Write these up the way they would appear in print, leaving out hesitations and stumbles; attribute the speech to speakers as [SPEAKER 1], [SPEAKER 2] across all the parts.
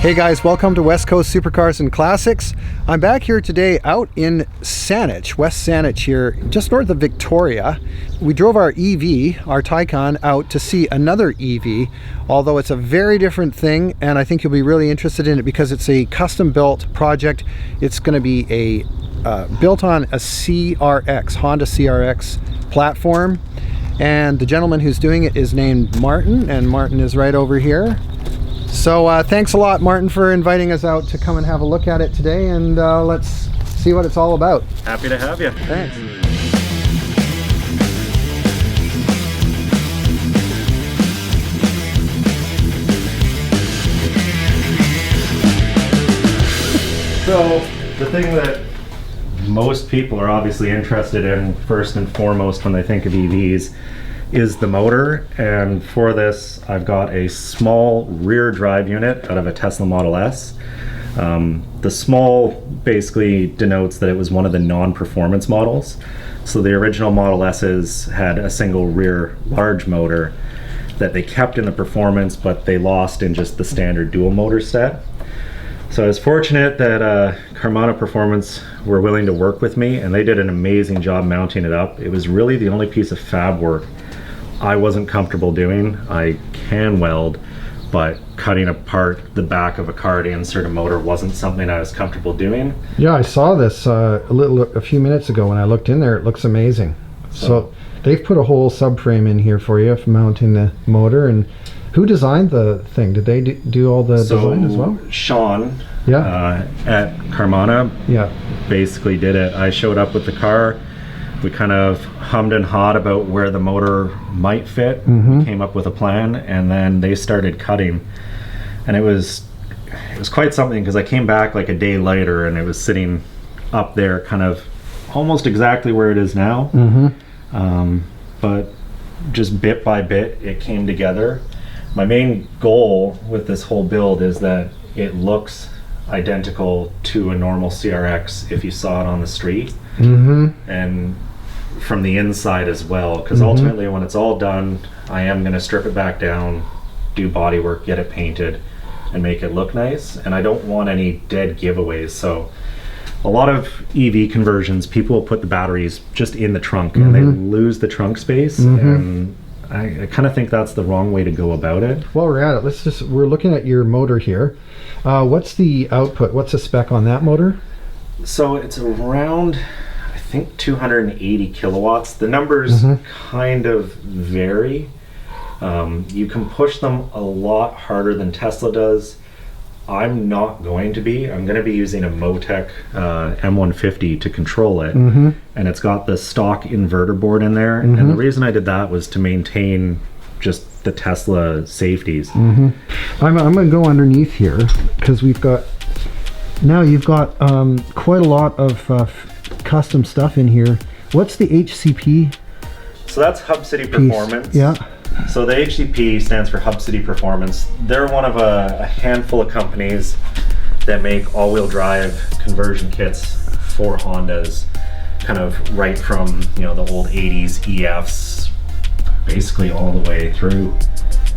[SPEAKER 1] Hey guys, welcome to West Coast Supercars and Classics. I'm back here today out in Saanich, West Saanich here, just north of Victoria. We drove our EV, our Taycan, out to see another EV, although it's a very different thing, and I think you'll be really interested in it because it's a custom-built project. It's going to be built on a CRX, Honda CRX platform, and the gentleman who's doing it is named Martin, and Martin is right over here. So thanks a lot, Martin, for inviting us out to come and have a look at it today, and let's see what it's all about.
[SPEAKER 2] Happy to have you.
[SPEAKER 1] Thanks.
[SPEAKER 2] So the thing that most people are obviously interested in first and foremost when they think of EVs is the motor, and for this I've got a small rear drive unit out of a Tesla Model S. The small basically denotes that it was one of the non-performance models. So the original Model S's had a single rear large motor that they kept in the performance, but they lost in just the standard dual motor set. So I was fortunate that Carmanah Performance were willing to work with me, and they did an amazing job mounting it up. It was really the only piece of fab work I wasn't comfortable doing. I can weld, but cutting apart the back of a car to insert a motor wasn't something I was comfortable doing.
[SPEAKER 1] Yeah, I saw this a few minutes ago when I looked in there. It looks amazing. So they've put a whole subframe in here for you for mounting the motor. And who designed the thing? Did they do all the design as well?
[SPEAKER 2] Sean,
[SPEAKER 1] yeah,
[SPEAKER 2] at Carmanah,
[SPEAKER 1] yeah,
[SPEAKER 2] basically did it. I showed up with the car. We kind of hummed and hawed about where the motor might fit. We came up with a plan, and then they started cutting. And it was quite something, because I came back like a day later and it was sitting up there kind of almost exactly where it is now. But just bit by bit it came together. My main goal with this whole build is that it looks identical to a normal CRX if you saw it on the street. And from the inside as well, because ultimately when it's all done, I am going to strip it back down, do body work, get it painted, and make it look nice. And I don't want any dead giveaways. So a lot of EV conversions, people will put the batteries just in the trunk and they lose the trunk space. And I kind of think that's the wrong way to go about it.
[SPEAKER 1] While we're at it, we're looking at your motor here. What's the output? What's the spec on that motor?
[SPEAKER 2] So it's around, I think, 280 kilowatts. The numbers kind of vary. You can push them a lot harder than Tesla does. I'm not going to be. I'm going to be using a Motec M150 to control it. And it's got the stock inverter board in there. And the reason I did that was to maintain just the Tesla safeties. I'm going to go underneath here, because you've got quite a lot of custom stuff in here. What's the HCP? So that's Hub City
[SPEAKER 1] piece?
[SPEAKER 2] Performance.
[SPEAKER 1] Yeah.
[SPEAKER 2] So the HCP stands for Hub City Performance. They're one of a handful of companies that make all-wheel drive conversion kits for Hondas, kind of right from the old 80s EFs, basically all the way through.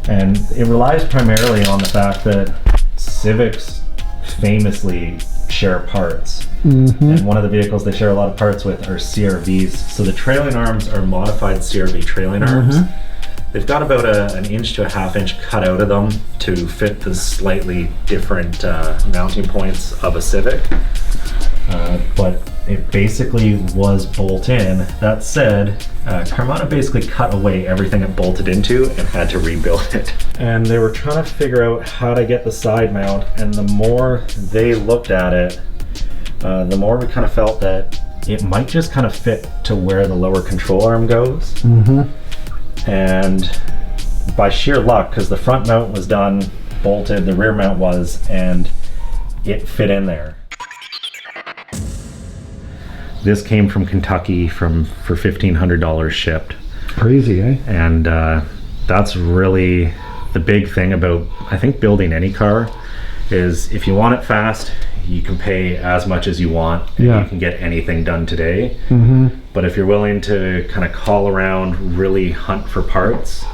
[SPEAKER 2] And it relies primarily on the fact that Civics famously share parts. And one of the vehicles they share a lot of parts with are CRVs. So the trailing arms are modified CRV trailing arms. They've got about an inch to a half inch cut out of them to fit the slightly different mounting points of a Civic. But it basically was bolt in. That said, Carmanah basically cut away everything it bolted into and had to rebuild it. And they were trying to figure out how to get the side mount, and the more they looked at it, the more we kind of felt that it might just kind of fit to where the lower control arm goes. And by sheer luck, because the front mount was done, bolted, the rear mount was, and it fit in there. This came from Kentucky for $1,500 shipped.
[SPEAKER 1] Crazy, eh?
[SPEAKER 2] And that's really the big thing about, I think, building any car, is if you want it fast, you can pay as much as you want, and you can get anything done today. But if you're willing to kind of call around, really hunt for parts,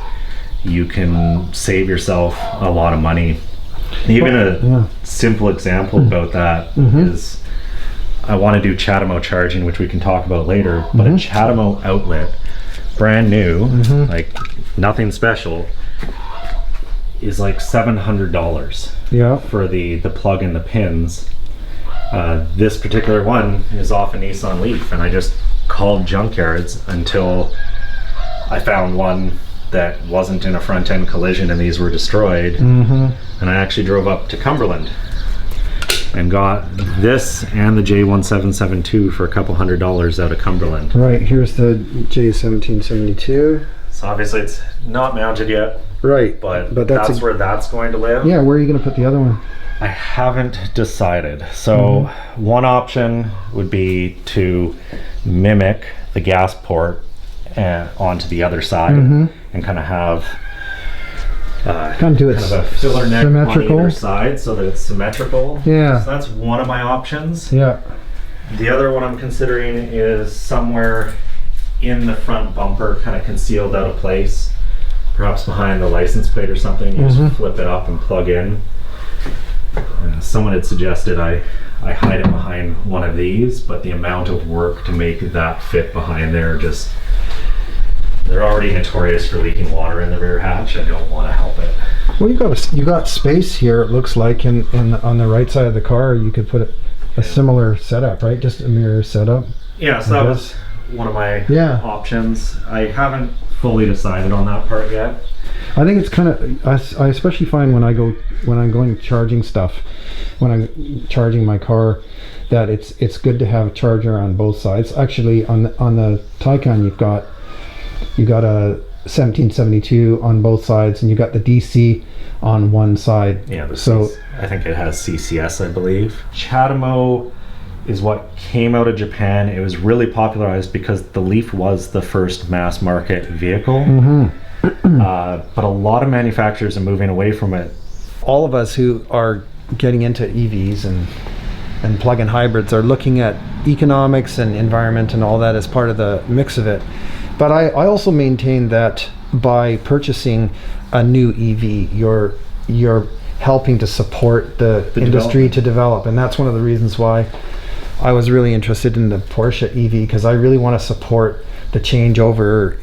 [SPEAKER 2] you can save yourself a lot of money Even a simple example about that is I want to do CHAdeMO charging, which we can talk about later, but a CHAdeMO outlet, brand new, like nothing special, is like $700 for the plug and the pins. This particular one is off a Nissan Leaf, and I just called junkyards until I found one that wasn't in a front end collision and these were destroyed. And I actually drove up to Cumberland and got this and the J1772 for a couple $100s out of Cumberland.
[SPEAKER 1] Right, here's the J1772.
[SPEAKER 2] So obviously it's not mounted yet.
[SPEAKER 1] Right,
[SPEAKER 2] but that's where that's going to live.
[SPEAKER 1] Yeah, where are you going to put the other one?
[SPEAKER 2] I haven't decided. So one option would be to mimic the gas port onto the other side and kind of have a filler neck
[SPEAKER 1] symmetrical
[SPEAKER 2] on either side so that it's symmetrical.
[SPEAKER 1] Yeah.
[SPEAKER 2] So that's one of my options.
[SPEAKER 1] Yeah.
[SPEAKER 2] The other one I'm considering is somewhere in the front bumper, kind of concealed out of place, perhaps behind the license plate or something. You just flip it up and plug in. Someone had suggested I hide it behind one of these, but the amount of work to make that fit behind there, just they're already notorious for leaking water in the rear hatch. I don't want to help it.
[SPEAKER 1] Well, you got space here. It looks like in on the right side of the car, you could put a similar setup, right? Just a mirror setup.
[SPEAKER 2] Yeah, so that was one of my options. I haven't fully decided on that part yet.
[SPEAKER 1] I think it's kind of, I especially find when I'm going charging stuff, when I'm charging my car, that it's good to have a charger on both sides. Actually, on the Taycan, you've got a 1772 on both sides, and you got the DC on one side.
[SPEAKER 2] Yeah.
[SPEAKER 1] So
[SPEAKER 2] I think it has CCS, I believe. CHAdeMO is what came out of Japan. It was really popularized because the Leaf was the first mass market vehicle. But a lot of manufacturers are moving away from it. All of us who are getting into EVs and plug-in hybrids are looking at economics and environment and all that as part of the mix of it. But I also maintain that by purchasing a new EV, you're helping to support the industry to develop, and that's one of the reasons why I was really interested in the Porsche EV, because I really want to support the changeover,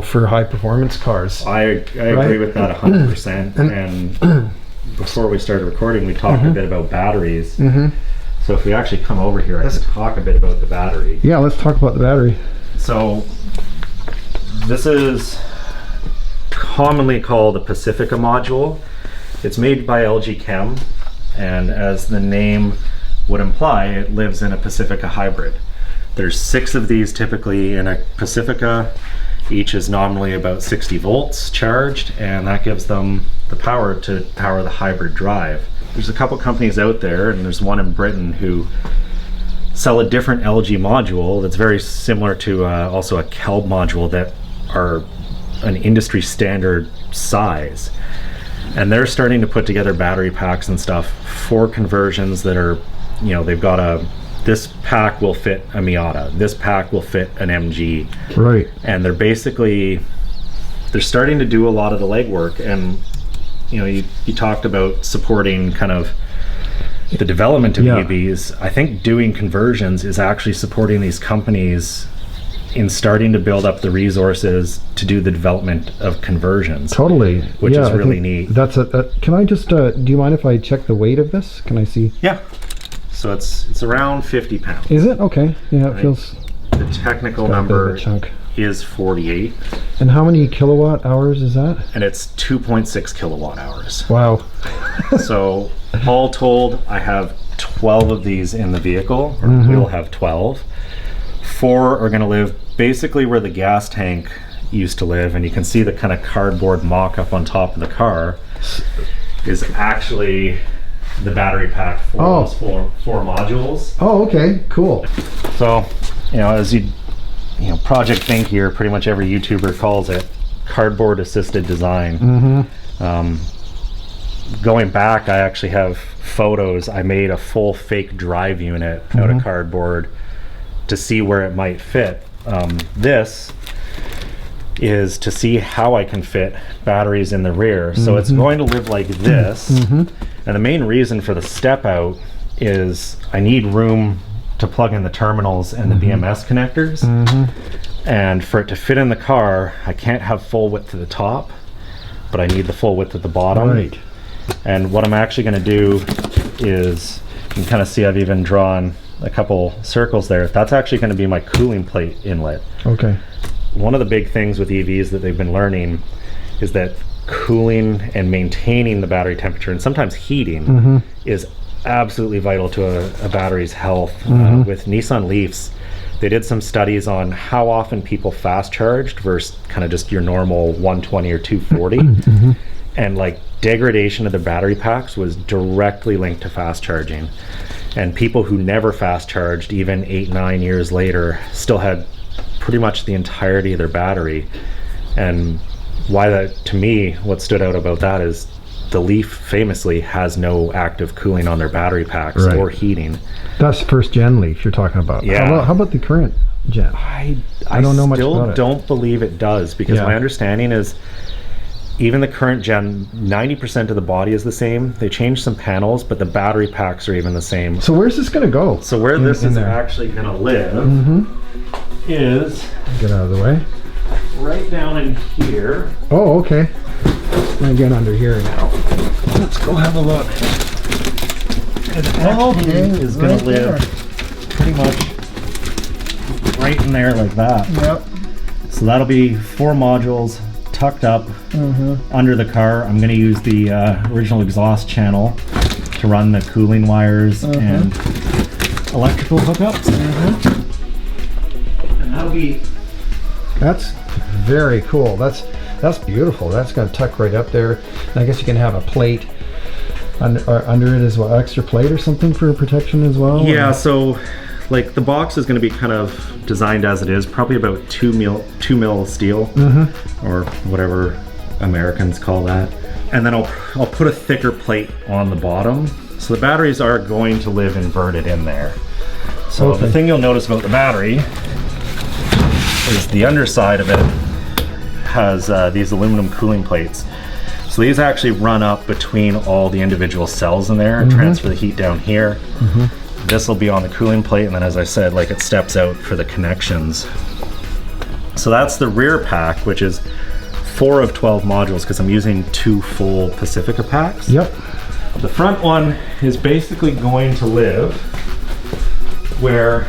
[SPEAKER 2] for high performance cars. I agree with that 100%. And before we started recording, we talked a bit about batteries. So if we actually come over here, I can talk a bit about the battery.
[SPEAKER 1] Yeah, let's talk about the battery.
[SPEAKER 2] So this is commonly called a Pacifica module. It's made by LG Chem, and as the name would imply, it lives in a Pacifica hybrid. There's 6 of these typically in a Pacifica. Each is nominally about 60 volts charged, and that gives them the power to power the hybrid drive. There's a couple companies out there, and there's one in Britain who sell a different LG module that's very similar to also a Kelb module that are an industry standard size. And they're starting to put together battery packs and stuff for conversions that are, they've got this pack will fit a Miata, this pack will fit an MG.
[SPEAKER 1] Right. And
[SPEAKER 2] they're starting to do a lot of the legwork. And you talked about supporting kind of the development of EVs. I think doing conversions is actually supporting these companies in starting to build up the resources to do the development of conversions.
[SPEAKER 1] Totally.
[SPEAKER 2] Which is really neat.
[SPEAKER 1] That's can I just, do you mind if I check the weight of this? Can I see?
[SPEAKER 2] Yeah. So it's around 50 pounds.
[SPEAKER 1] Is it? Okay. Yeah, it feels...
[SPEAKER 2] The technical number is 48.
[SPEAKER 1] And how many kilowatt hours is that?
[SPEAKER 2] And it's 2.6 kilowatt hours.
[SPEAKER 1] Wow.
[SPEAKER 2] So all told, I have 12 of these in the vehicle, or we'll have 12. 4 are going to live basically where the gas tank used to live, and you can see the kind of cardboard mock-up on top of the car is actually the battery pack for those four modules.
[SPEAKER 1] Oh, okay, cool.
[SPEAKER 2] So, as Project Think here, pretty much every YouTuber calls it cardboard assisted design. Going back, I actually have photos. I made a full fake drive unit out of cardboard to see where it might fit. This is to see how I can fit batteries in the rear. So it's going to live like this. And the main reason for the step out is I need room to plug in the terminals and the BMS connectors. And for it to fit in the car, I can't have full width to the top, but I need the full width at the bottom.
[SPEAKER 1] Right.
[SPEAKER 2] And what I'm actually going to do is, you can kind of see I've even drawn a couple circles there. That's actually going to be my cooling plate inlet.
[SPEAKER 1] Okay.
[SPEAKER 2] One of the big things with EVs that they've been learning is that cooling and maintaining the battery temperature, and sometimes heating, is absolutely vital to a battery's health. With Nissan Leafs, they did some studies on how often people fast charged versus kind of just your normal 120 or 240. And like degradation of the battery packs was directly linked to fast charging. And people who never fast charged, even 8-9 years later, still had pretty much the entirety of their battery. And why that, to me, what stood out about that is the Leaf famously has no active cooling on their battery packs or heating.
[SPEAKER 1] That's first gen Leaf you're talking about.
[SPEAKER 2] Yeah.
[SPEAKER 1] How about the current gen?
[SPEAKER 2] I
[SPEAKER 1] don't know much about it.
[SPEAKER 2] Don't believe it does, because my understanding is even the current gen, 90% of the body is the same. They changed some panels, but the battery packs are even the same.
[SPEAKER 1] So where's this going to go?
[SPEAKER 2] So where this is actually going to live is...
[SPEAKER 1] Get out of the way.
[SPEAKER 2] Right down in here.
[SPEAKER 1] Oh, okay. I'm going to get under here now. Let's go have a look.
[SPEAKER 2] It is going to live pretty much right in there like that.
[SPEAKER 1] Yep.
[SPEAKER 2] So that'll be 4 modules tucked up under the car. I'm going to use the original exhaust channel to run the cooling wires and electrical hookups. And that'll be...
[SPEAKER 1] That's very cool. That's beautiful. That's going to tuck right up there. And I guess you can have a plate under it as well, extra plate or something for protection as well.
[SPEAKER 2] Yeah. So like the box is going to be kind of designed as it is, probably about 2 mil steel, or whatever Americans call that. And then I'll put a thicker plate on the bottom. So the batteries are going to live inverted in there. So the thing you'll notice about the battery is the underside of it has these aluminum cooling plates. So these actually run up between all the individual cells in there and transfer the heat down here. This will be on the cooling plate, and then as I said, like, it steps out for the connections. So that's the rear pack, which is 4 of 12 modules, because I'm using 2 full Pacifica packs.
[SPEAKER 1] Yep.
[SPEAKER 2] The front one is basically going to live where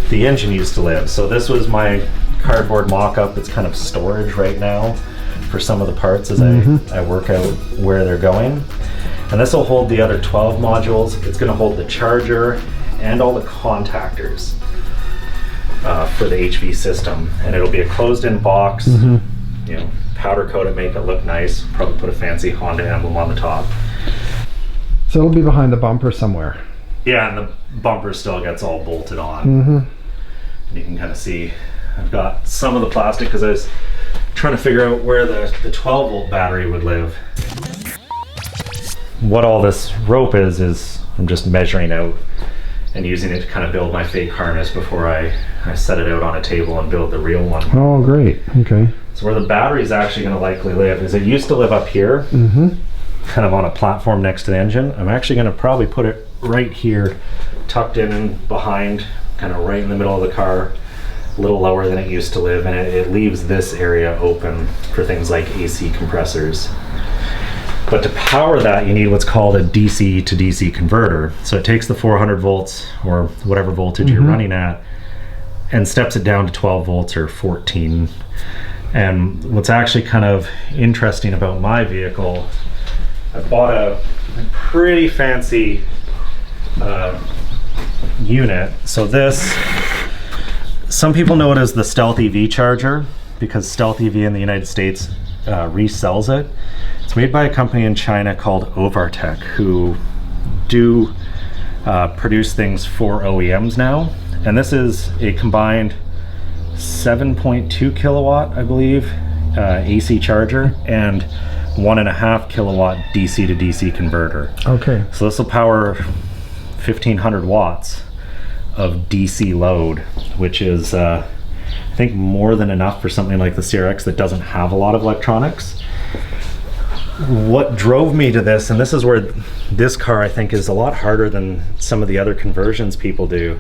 [SPEAKER 2] the engine used to live. So this was my cardboard mock-up. It's kind of storage right now for some of the parts as I work out where they're going. And this will hold the other 12 modules. It's going to hold the charger and all the contactors for the HV system. And it'll be a closed-in box, you know, powder coat it, make it look nice. Probably put a fancy Honda emblem on the top.
[SPEAKER 1] So it'll be behind the bumper somewhere.
[SPEAKER 2] Yeah, and the bumper still gets all bolted on. And you can kind of see I've got some of the plastic because I was trying to figure out where the 12 volt battery would live. What all this rope is I'm just measuring out and using it to kind of build my fake harness before I set it out on a table and build the real one.
[SPEAKER 1] Oh, great. Okay.
[SPEAKER 2] So where the battery is actually going to likely live is it used to live up here, kind of on a platform next to the engine. I'm actually going to probably put it right here, tucked in and behind, kind of right in the middle of the car, a little lower than it used to live, and it leaves this area open for things like AC compressors. But to power that, you need what's called a DC to DC converter. So it takes the 400 volts or whatever voltage you're running at and steps it down to 12 volts or 14. And what's actually kind of interesting about my vehicle, I bought a pretty fancy unit. So this, some people know it as the Stealth EV charger because Stealth EV in the United States resells it. It's made by a company in China called Overtech, who do produce things for OEMs now. And this is a combined 7.2 kilowatt, I believe, AC charger and 1.5 kilowatt DC to DC converter. Okay. So this will power 1500 watts of DC load, which is think more than enough for something like the CRX that doesn't have a lot of electronics. What drove me to this, and this is where this car I think is a lot harder than some of the other conversions people do,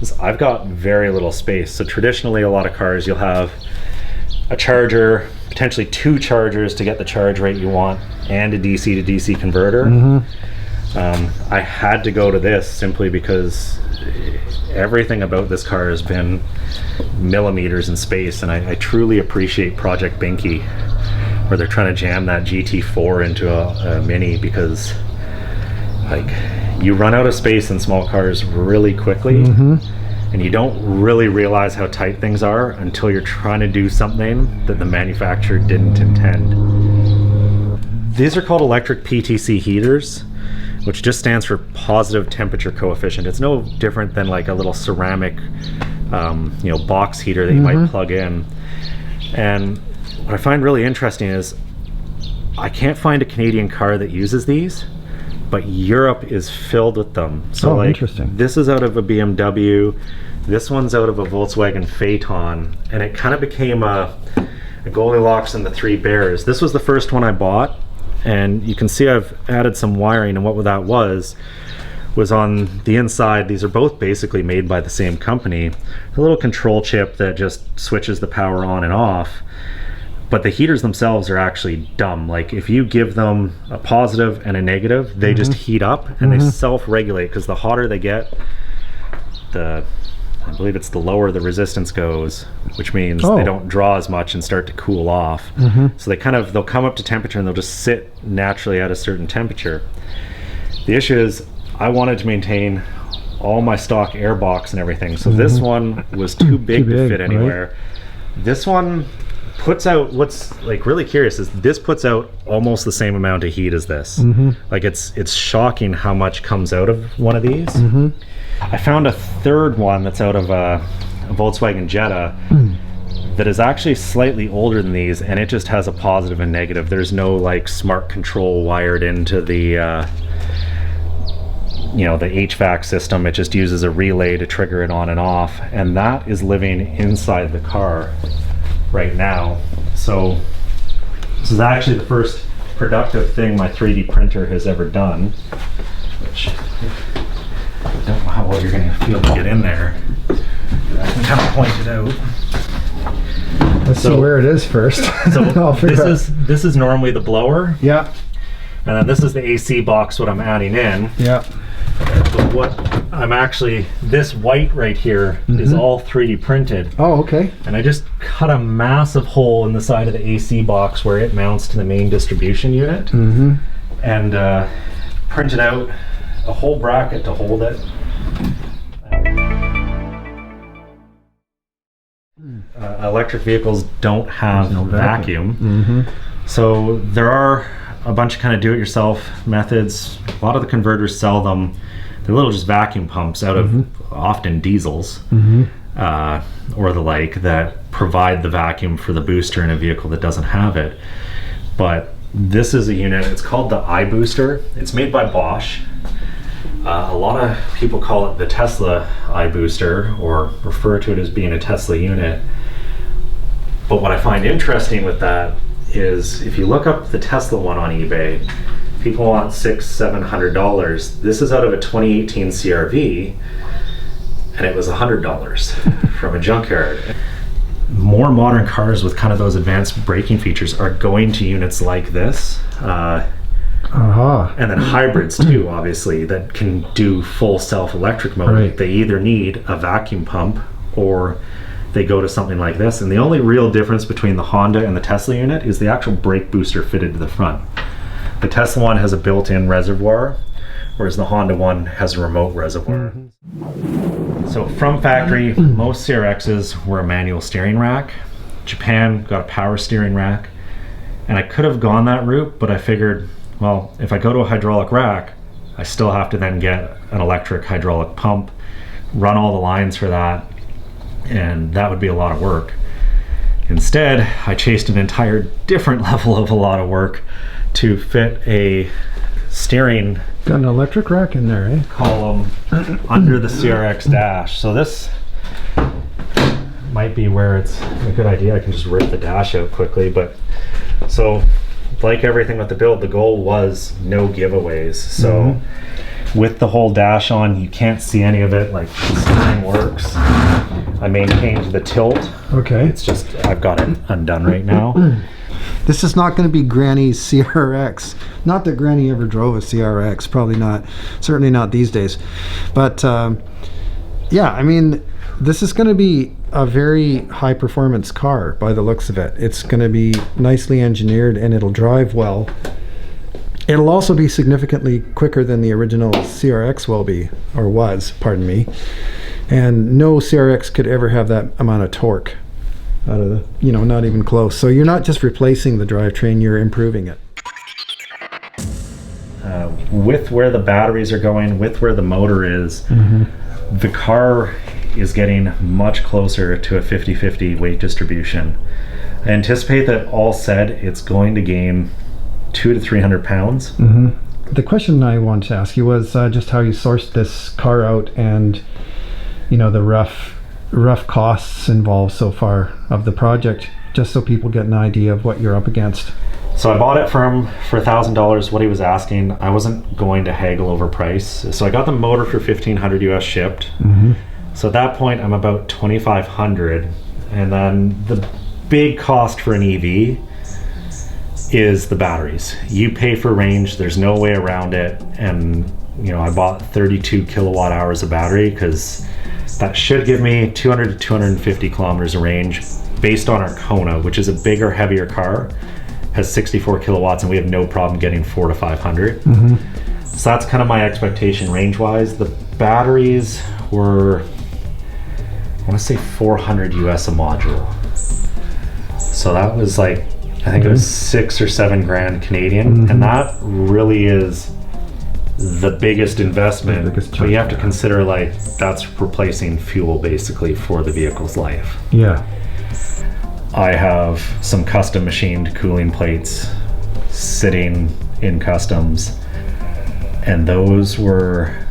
[SPEAKER 2] is I've got very little space. So traditionally a lot of cars you'll have a charger, potentially 2 chargers to get the charge rate you want, and a DC to DC converter. I had to go to this simply because everything about this car has been millimeters in space, and I truly appreciate Project Binky, where they're trying to jam that GT4 into a Mini, because like you run out of space in small cars really quickly, and you don't really realize how tight things are until you're trying to do something that the manufacturer didn't intend. These are called electric PTC heaters, which just stands for positive temperature coefficient. It's no different than like a little ceramic you know, box heater that you might plug in. And what I find really interesting is I can't find a Canadian car that uses these, but Europe is filled with them. So like,
[SPEAKER 1] interesting.
[SPEAKER 2] This is out of a BMW, this one's out of a Volkswagen Phaeton, and it kind of became a Goldilocks and the Three Bears. This was the first one I bought, and you can see I've added some wiring, and what that was on the inside. These are both basically made by the same company. A little control chip that just switches the power on and off. But the heaters themselves are actually dumb. Like if you give them a positive and a negative, they just heat up and they self-regulate, because the hotter they get, I believe it's the lower the resistance goes, which means they don't draw as much and start to cool off. So they'll come up to temperature and they'll just sit naturally at a certain temperature. The issue is I wanted to maintain all my stock airbox and everything, so this one was too big to fit anywhere. Right? This one puts out, what's like really curious is this puts out almost the same amount of heat as this. Like it's shocking how much comes out of one of these. I found a third one that's out of a Volkswagen Jetta that is actually slightly older than these, and it just has a positive and negative. There's no like smart control wired into the you know, the HVAC system. It just uses a relay to trigger it on and off, and that is living inside the car right now. So this is actually the first productive thing my 3D printer has ever done, which I don't know how well you're going to feel to get in there. I can kind of point it out.
[SPEAKER 1] Let's see where it is first.
[SPEAKER 2] So this is normally the blower. Yeah. And then this is the AC box, what I'm adding in. Yeah. But what I'm actually, this white right here is all 3D printed. Oh, okay. And I just cut a massive hole in the side of the AC box where it mounts to the main distribution unit, and printed out a whole bracket to hold it. Electric vehicles don't have vacuum. So there are a bunch of kind of do-it-yourself methods. A lot of the converters sell them. They're little just vacuum pumps out of often diesels or the like, that provide the vacuum for the booster in a vehicle that doesn't have it. But this is a unit, it's called the iBooster. It's made by Bosch. A lot of people call it the Tesla iBooster, or refer to it as being a Tesla unit. But what I find interesting with that is if you look up the Tesla one on eBay, people want $600–700. This is out of a 2018 CRV, and it was $100 from a junkyard. More modern cars with kind of those advanced braking features are going to units like this. And then hybrids too, obviously, that can do full self-electric mode. Right. They either need a vacuum pump or they go to something like this. And the only real difference between the Honda and the Tesla unit is the actual brake booster fitted to the front. The Tesla one has a built-in reservoir, whereas the Honda one has a remote reservoir. So from factory, most CRXs were a manual steering rack. Japan got a power steering rack, and I could have gone that route, but I figured, well, if I go to a hydraulic rack, I still have to then get an electric hydraulic pump, run all the lines for that, and that would be a lot of work. Instead, I chased an entire different level of a lot of work to fit a steering
[SPEAKER 1] got an electric rack in there,
[SPEAKER 2] might be where it's a good idea. I can just rip the dash out quickly. But so, like everything with the build, the goal was no giveaways. So with the whole dash on, you can't see any of it. Like the steering works. I maintained the tilt.
[SPEAKER 1] Okay.
[SPEAKER 2] It's just, I've got it undone right now.
[SPEAKER 1] This is not going to be Granny's CRX. Not that Granny ever drove a CRX. Probably not. Certainly not these days. But yeah, I mean, this is going to be a very high performance car by the looks of it. It's going to be nicely engineered and it'll drive well. It'll also be significantly quicker than the original CRX will be, or was, pardon me. And no CRX could ever have that amount of torque out of the, you know, not even close. So you're not just replacing the drivetrain, you're improving it.
[SPEAKER 2] With where the batteries are going, with where the motor is, the car is getting much closer to a 50-50 weight distribution. I anticipate that all said, it's going to gain 200 to 300 pounds.
[SPEAKER 1] The question I wanted to ask you was just how you sourced this car out, and you know, the rough costs involved so far of the project, just so people get an idea of what you're up against.
[SPEAKER 2] So I bought it from for $1,000, what he was asking. I wasn't going to haggle over price. So I got the motor for $1,500 US shipped. So at that point, I'm about $2,500. And then the big cost for an EV is the batteries. You pay for range, there's no way around it. And you know, I bought 32 kilowatt hours of battery because that should give me 200 to 250 kilometers of range based on our Kona, which is a bigger, heavier car, has 64 kilowatts, and we have no problem getting 400 to 500. So that's kind of my expectation range-wise. The batteries were, I want to say 400 US a module. So that was like, I think it was 6 or 7 grand Canadian, and that really is the biggest investment. But you have to consider, like, that's replacing fuel basically for the vehicle's life.
[SPEAKER 1] Yeah.
[SPEAKER 2] I have some custom machined cooling plates sitting in customs, and those were,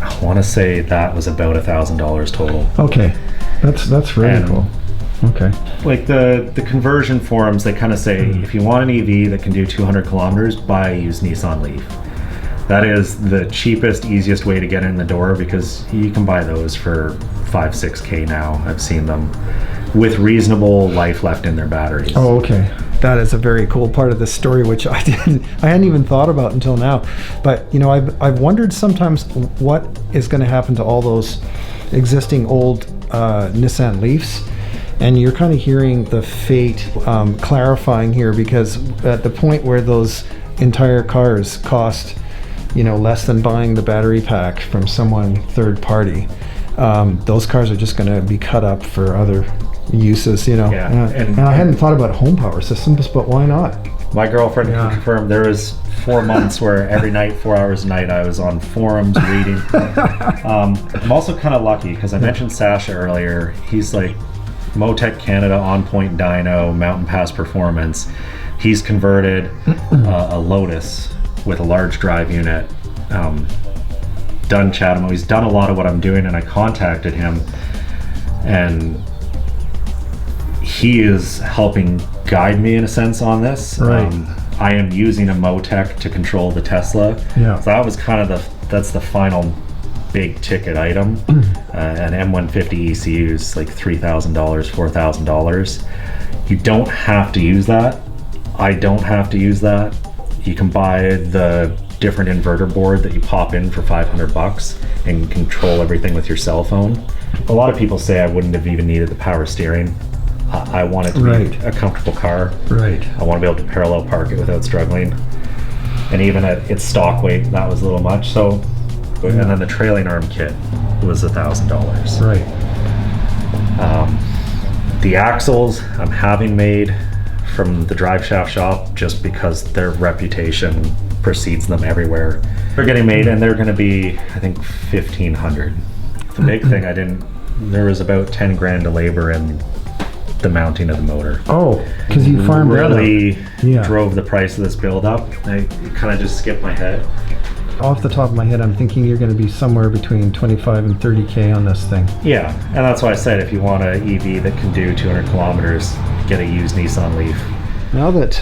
[SPEAKER 2] I want to say that was about $1,000 total.
[SPEAKER 1] Okay, that's really cool. Okay.
[SPEAKER 2] Like the conversion forums, they kind of say, if you want an EV that can do 200 kilometers, buy a used Nissan Leaf. That is the cheapest, easiest way to get in the door, because you can buy those for 5-6K now. I've seen them with reasonable life left in their batteries.
[SPEAKER 1] Oh, okay. That is a very cool part of this story, which I hadn't even thought about until now. But you know, I've wondered sometimes what is going to happen to all those existing old Nissan Leafs. And you're kind of hearing the fate clarifying here, because at the point where those entire cars cost, you know, less than buying the battery pack from someone third party, those cars are just going to be cut up for other uses, you know.
[SPEAKER 2] Yeah.
[SPEAKER 1] And I hadn't thought about home power systems, but why not?
[SPEAKER 2] My girlfriend can confirm there was 4 months where every night, 4 hours a night, I was on forums reading. I'm also kind of lucky because I mentioned Sasha earlier. He's like Motec Canada, On Point Dyno, Mountain Pass Performance. He's converted a Lotus with a large drive unit, done Chatham. He's done a lot of what I'm doing, and I contacted him, and he is helping guide me in a sense on this.
[SPEAKER 1] Right.
[SPEAKER 2] I am using a Motec to control the Tesla.
[SPEAKER 1] Yeah.
[SPEAKER 2] So that was kind of that's the final big ticket item. An M150 ECU is like $3,000, $4,000. You don't have to use that. I don't have to use that. You can buy the different inverter board that you pop in for $500 and control everything with your cell phone. A lot of people say I wouldn't have even needed the power steering. I want it to be a comfortable car.
[SPEAKER 1] Right.
[SPEAKER 2] I want to be able to parallel park it without struggling. And even at its stock weight, that was a little much. So, and then the trailing arm kit was $1,000.
[SPEAKER 1] Right.
[SPEAKER 2] The axles I'm having made from the drive shaft shop just because their reputation precedes them everywhere. They're getting made, and they're going to be, I think, $1,500. The big thing there was about 10 grand of labor in the mounting of the motor.
[SPEAKER 1] Oh, because you farmed
[SPEAKER 2] really
[SPEAKER 1] that out.
[SPEAKER 2] drove the price of this build up. I kind of just skipped my head.
[SPEAKER 1] off the top of my head, I'm thinking you're going to be somewhere between 25 and 30K on this thing.
[SPEAKER 2] Yeah, and that's why I said if you want an EV that can do 200 kilometers, get a used Nissan Leaf.
[SPEAKER 1] Now that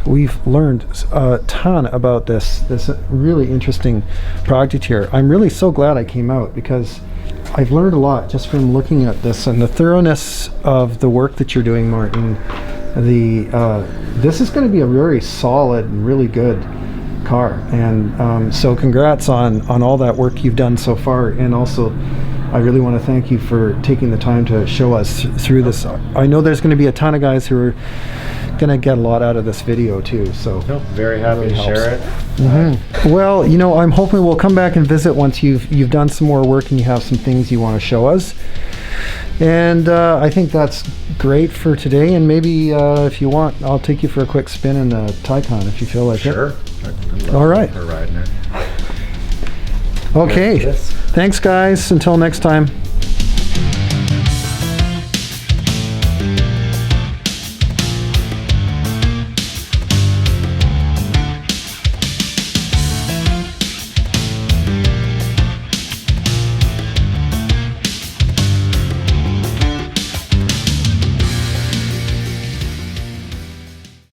[SPEAKER 1] we've learned a ton about this really interesting project here, I'm really so glad I came out, because I've learned a lot just from looking at this and the thoroughness of the work that you're doing, Martin. This is going to be a very solid and really good car, and so congrats on all that work you've done so far. And also I really want to thank you for taking the time to show us through this. I know there's going to be a ton of guys who are going to get a lot out of this video too, so
[SPEAKER 2] very happy to share it.
[SPEAKER 1] Well, you know, I'm hoping we'll come back and visit once you've done some more work and you have some things you want to show us. And I think that's great for today, and maybe if you want, I'll take you for a quick spin in the Taycan if you feel like it.
[SPEAKER 2] Sure.
[SPEAKER 1] All right.
[SPEAKER 2] For riding it.
[SPEAKER 1] Okay. Thanks, guys. Until next time.